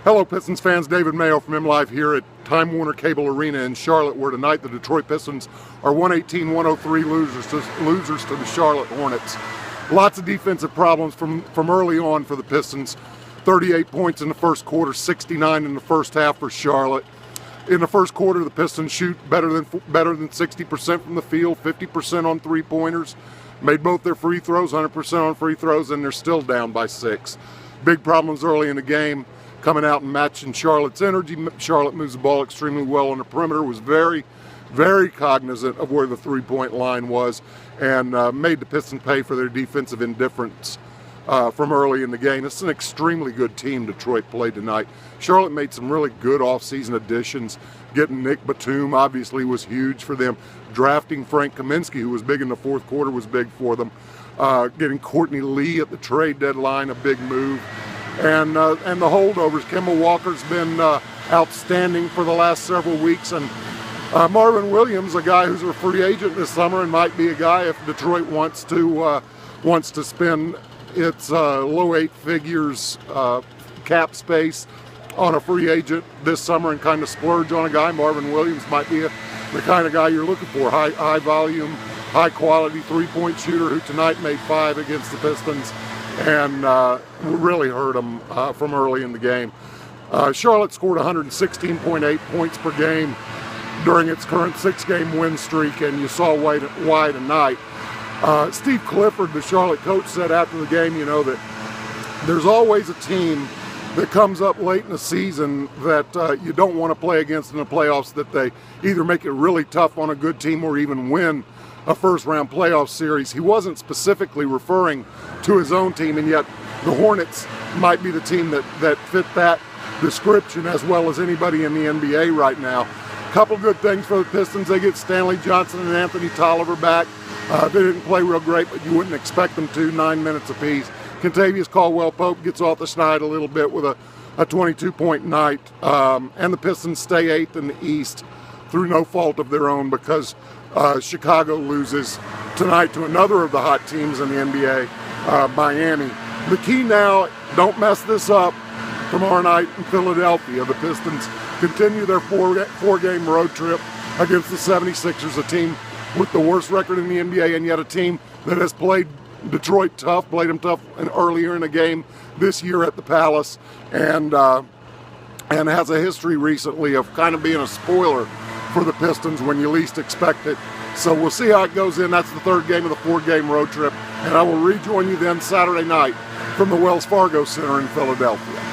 Hello Pistons fans, David Mayo from MLive here at Time Warner Cable Arena in Charlotte, where tonight the Detroit Pistons are 118-103 losers to the Charlotte Hornets. Lots of defensive problems from early on for the Pistons. 38 points in the first quarter, 69 in the first half for Charlotte. In the first quarter, the Pistons shoot better than 60% from the field, 50% on three-pointers. Made both their free throws, 100% on free throws, and they're still down by 6. Big problems early in the game. Coming out and matching Charlotte's energy. Charlotte moves the ball extremely well on the perimeter, was very, very cognizant of where the three-point line was, and made the Pistons pay for their defensive indifference from early in the game. It's an extremely good team Detroit played tonight. Charlotte made some really good off-season additions. Getting Nick Batum obviously was huge for them. Drafting Frank Kaminsky, who was big in the fourth quarter, was big for them. Getting Courtney Lee at the trade deadline, a big move. And the holdovers. Kemba Walker's been outstanding for the last several weeks, and Marvin Williams, a guy who's a free agent this summer and might be a guy if Detroit wants to spend its low 8 figures cap space on a free agent this summer and kind of splurge on a guy. Marvin Williams might be the kind of guy you're looking for. High volume, high quality three-point shooter who tonight made 5 against the Pistons and really hurt them from early in the game. Charlotte scored 116.8 points per game during its current 6-game win streak, and you saw why tonight. Steve Clifford, the Charlotte coach, said after the game, you know, that there's always a team that comes up late in the season that you don't want to play against in the playoffs, that they either make it really tough on a good team or even win a first-round playoff series. He wasn't specifically referring to his own team, and yet the Hornets might be the team that fit that description as well as anybody in the NBA right now. Couple good things for the Pistons. They get Stanley Johnson and Anthony Tolliver back. They didn't play real great, but you wouldn't expect them to, 9 minutes apiece. Kentavious Caldwell-Pope gets off the schneid a little bit with a 22-point night. And the Pistons stay 8th in the East through no fault of their own, because Chicago loses tonight to another of the hot teams in the NBA, Miami. The key now, don't mess this up tomorrow night in Philadelphia. The Pistons continue their four-game road trip against the 76ers, a team with the worst record in the NBA, and yet a team that has played Detroit tough, played them tough earlier in the game this year at the Palace, and has a history recently of kind of being a spoiler for the Pistons when you least expect it. So we'll see how it goes in. That's the 3rd game of the 4-game road trip, and I will rejoin you then Saturday night from the Wells Fargo Center in Philadelphia.